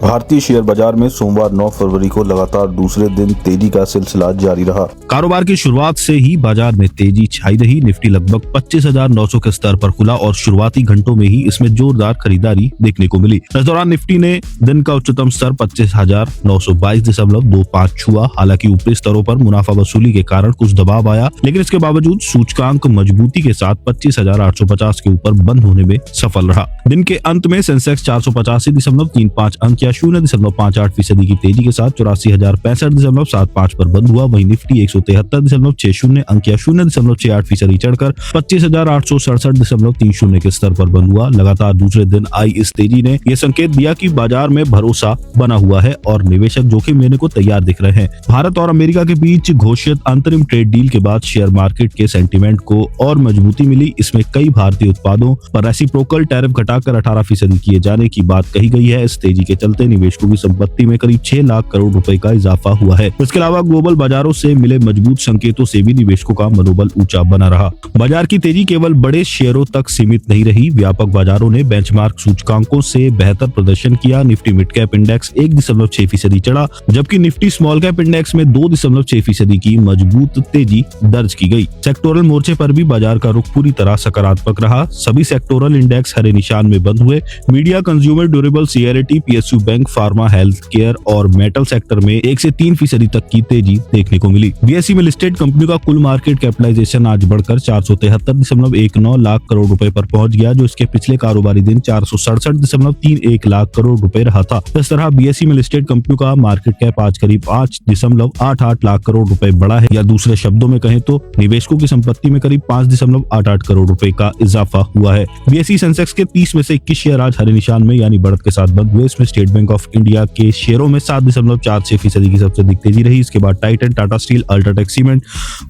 भारतीय शेयर बाजार में सोमवार 9 फरवरी को लगातार दूसरे दिन तेजी का सिलसिला जारी रहा। कारोबार की शुरुआत से ही बाजार में तेजी छाई रही। निफ्टी लगभग 25,900 के स्तर पर खुला और शुरुआती घंटों में ही इसमें जोरदार खरीदारी देखने को मिली। इस दौरान निफ्टी ने दिन का उच्चतम स्तर 25,922.25 छुआ। हालांकि ऊपरी स्तरों पर मुनाफा वसूली के कारण कुछ दबाव आया, लेकिन इसके बावजूद सूचकांक मजबूती के साथ 25,850 के ऊपर बंद होने में सफल रहा। दिन के अंत में सेंसेक्स 485.35 अंक या 0.58% की तेजी के साथ 84,065.75 पर बंद हुआ। वहीं निफ्टी 173.60 अंक या 0.68% चढ़कर 25,867.30 के स्तर पर बंद हुआ। लगातार दूसरे दिन आई इस तेजी ने यह संकेत दिया कि बाजार में भरोसा बना हुआ है और निवेशक जोखिम लेने को तैयार दिख रहे हैं। भारत और अमेरिका के बीच घोषित अंतरिम ट्रेड डील के बाद शेयर मार्केट के सेंटीमेंट को और मजबूती मिली। इसमें कई भारतीय उत्पादों पर रेसिप्रोकल टैरिफ घटाकर 18% किए जाने की बात कही गई है। इस तेजी के चलते निवेशकों की संपत्ति में करीब 6 लाख करोड़ रुपए का इजाफा हुआ है। इसके अलावा ग्लोबल बाजारों से मिले मजबूत संकेतों से भी निवेशकों का मनोबल ऊंचा बना रहा। बाजार की तेजी केवल बड़े शेयरों तक सीमित नहीं रही। व्यापक बाजारों ने बेंचमार्क सूचकांकों से बेहतर प्रदर्शन किया। निफ्टी मिड कैप इंडेक्स 1.6% चढ़ा, जबकि निफ्टी स्मॉल कैप इंडेक्स में 2.6% की मजबूत तेजी दर्ज की गई। सेक्टोरल मोर्चे पर भी बाजार का रुख पूरी तरह सकारात्मक रहा। सभी सेक्टोरल इंडेक्स हरे निशान में बंद हुए। Media, consumer durable, CRT, PSU bank, pharma, health care और मेटल सेक्टर में 1 से 3% तक की तेजी देखने को मिली। बीएसई में लिस्टेड कंपनियों का कुल मार्केट कैपिटलाइजेशन आज बढ़कर 473.19 लाख करोड़ रुपए पर पहुंच गया, जो इसके पिछले कारोबारी दिन 467.31 लाख करोड़ रुपए रहा था। इस तरह बीएसई में लिस्टेड कंपनियों का मार्केट कैप आज करीब 5.88 लाख करोड़ रुपए बढ़ा है, या दूसरे शब्दों में कहें तो निवेशकों की संपत्ति में करीब 5.88 करोड़ रुपए का इजाफा हुआ है। बीएसई सेंसेक्स के 30 में से 21 शेयर आज हरे निशान में यानी बढ़त के साथ बंद हुए। इसमें स्टेट बैंक ऑफ इंडिया के शेयरों में 7.46% की सबसे अधिक तेजी रही। इसके बाद Titan, Tata steel, UltraTech cement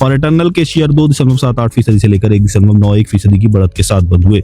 और इटर्नल के शेयर 2.78% से लेकर 1.91% की बढ़त के साथ बंद हुए।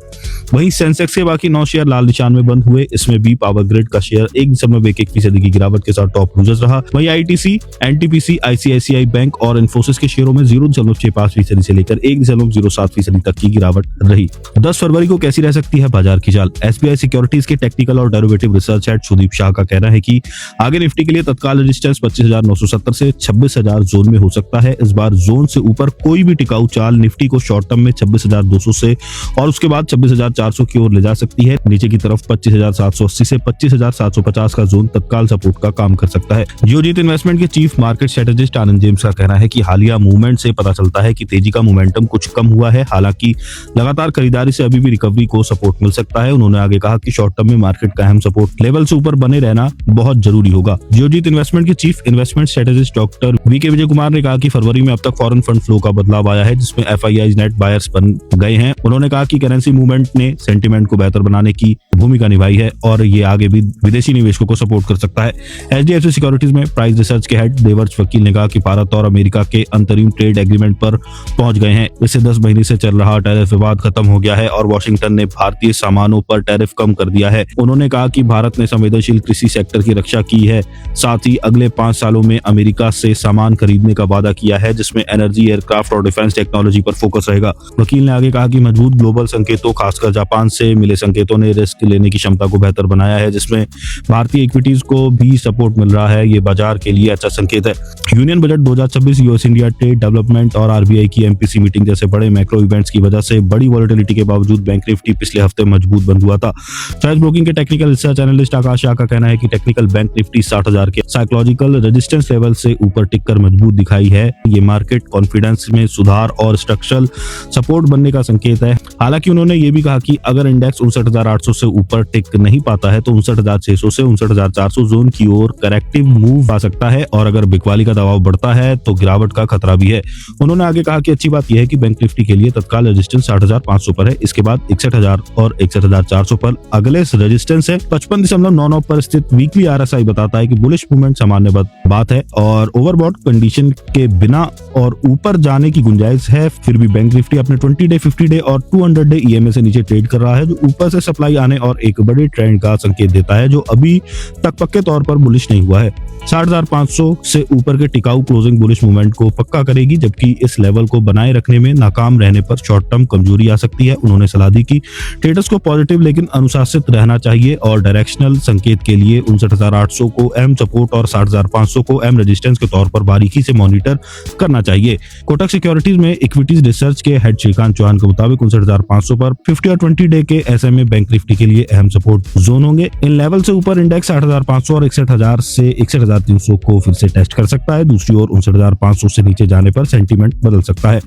वहीं सेंसेक्स के बाकी 9 शेयर लाल निशान में बंद हुए। इसमें भी पावर ग्रिड का शेयर 1.11% की गिरावट के साथ टॉप लूजर्स रहा। वहीं आईटीसी, एनटीपीसी, आईसीआईसीआई बैंक और इन्फोसिस के शेयरों में 0.65% से लेकर 1.07% तक की गिरावट रही। 10 फरवरी को कैसी रह सकती है बाजार की चाल? एसबीआई सिक्योरिटीज के टेक्निकल और derivative research head Sudeep Shah का कहना है कि आगे निफ्टी के लिए तत्काल रेजिस्टेंस 25,970 से 26,000 जोन में हो सकता है। इस बार जोन से ऊपर कोई भी टिकाऊ चाल निफ्टी को शॉर्ट टर्म में 26,200 से और उसके बाद 26,400 की ओर ले जा सकती है। नीचे की तरफ 25,780 से 25,750 का जोन तत्काल सपोर्ट का काम कर सकता है। जियोजीत इन्वेस्टमेंट के चीफ मार्केट स्ट्रेटेजिस्ट आनंद जेम्स का कहना है कि हालिया मूवमेंट से पता चलता है कि तेजी का मोमेंटम कुछ कम हुआ है। हालांकि लगातार खरीदारी से अभी भी रिकवरी को सपोर्ट मिल सकता है। उन्होंने आगे कहा कि शॉर्ट टर्म में मार्केट का अहम सपोर्ट लेवल से ऊपर बने रहना बहुत जरूरी होगा। जियोजीत इन्वेस्टमेंट के chief investment strategist doctor V K Vijay Kumar ने कहा कि फरवरी में अब तक फॉरेन फंड फ्लो का बदलाव आया है, जिसमें एफआईआई नेट बायर्स बन गए हैं। उन्होंने कहा कि करेंसी मूवमेंट ने सेंटीमेंट को बेहतर बनाने की भूमिका निभाई है और ये आगे भी विदेशी निवेशकों को सपोर्ट कर सकता है। एचडीएफसी सिक्योरिटीज में प्राइस रिसर्च के हेड देवर्ष वकील ने कहा कि भारत और अमेरिका के अंतरिम ट्रेड एग्रीमेंट पर पहुंच गए हैं। इससे 10 महीने से चल रहा टैरिफ विवाद खत्म हो गया है और वॉशिंगटन ने भारतीय सामानों पर टैरिफ कम कर दिया है। उन्होंने कहा कि भारत ने संवेदनशील कृषि सेक्टर की रक्षा की है, साथ ही अगले 5 सालों में अमेरिका से सामान खरीदने का वादा किया है, जिसमें एनर्जी, एयरक्राफ्ट और डिफेंस टेक्नोलॉजी पर फोकस रहेगा। वकील ने आगे कहा कि मजबूत ग्लोबल संकेतों, खासकर जापान से मिले संकेतों ने रिस्क लेने की क्षमता को बेहतर बनाया है, जिसमें भारतीय इक्विटीज को भी सपोर्ट मिल रहा है। ये बाजार के लिए अच्छा संकेत है। Union budget 2026, US India trade development और आरबीआई की एमपीसी मीटिंग जैसे बड़े मैक्रो इवेंट्स की वजह से बड़ी वॉलेटिलिटी के बावजूद बैंक निफ्टी पिछले हफ्ते मजबूत बंद हुआ था। चॉइस ब्रोकिंग के टेक्निकल रिसर्च एनालिस्ट आकाश शाह का कहना है कि टेक्निकल बैंक निफ्टी 60,000 के साइकोलॉजिकल रेजिस्टेंस लेवल से ऊपर टिककर मजबूत दिखाई है। ये मार्केट कॉन्फिडेंस में सुधार और स्ट्रक्चरल सपोर्ट बनने का संकेत है। हालांकि उन्होंने ये भी कहा कि अगर इंडेक्स 59,800 से ऊपर टिक नहीं पाता है तो 59,600 से 59,400 जोन की ओर करेक्टिव मूव आ सकता है और अगर बिकवाली का दबाव बढ़ता है तो गिरावट का खतरा भी है। उन्होंने आगे कहा कि अच्छी बात यह है कि बैंक निफ्टी के लिए तत्काल रेजिस्टेंस 60,500 पर है। इसके बाद 61,000 और 61,400 पर अगले रेजिस्टेंस है। 55.99 पर स्थित वीकली आरएसआई बताता है कि बुलिश मूवमेंट सामान्य बात है और ओवरबॉट कंडीशन के बिना और ऊपर जाने की गुंजाइश है। फिर भी बैंक निफ्टी अपने 20 डे, 50 डे और 200 डे ईएमए से नीचे ट्रेड कर रहा है, जो ऊपर से सप्लाई आने और एक बड़े ट्रेंड का संकेत देता है, जो अभी तक पक्के तौर पर बुलिश नहीं हुआ है। 60,500 से ऊपर के टिकाऊ क्लोजिंग बुलिश मूवमेंट को पक्का करेगी, जबकि इस लेवल को बनाए रखने में नाकाम रहने पर शॉर्ट टर्म कमजोरी आ सकती है। उन्होंने सलाह दी कि ट्रेडर्स को पॉजिटिव लेकिन अनुशासित रहना चाहिए और डायरेक्शनल संकेत के लिए 59,800 को एम सपोर्ट और 60,500 को एम रेजिस्टेंस के तौर पर बारीकी से मॉनिटर करना चाहिए। कोटक सिक्योरिटीज में इक्विटीज रिसर्च के हेड श्रीकांत चौहान के मुताबिक 59,500 पर 50 और 20 डे के SMA बैंक निफ्टी के लिए अहम सपोर्ट जोन होंगे। इन लेवल से ऊपर इंडेक्स 60,500 और 61,000 से 61,300 को फिर से टेस्ट कर सकता है। दूसरी ओर 59,500 से नीचे जाने पर सेंटीमेंट बदल सकता है।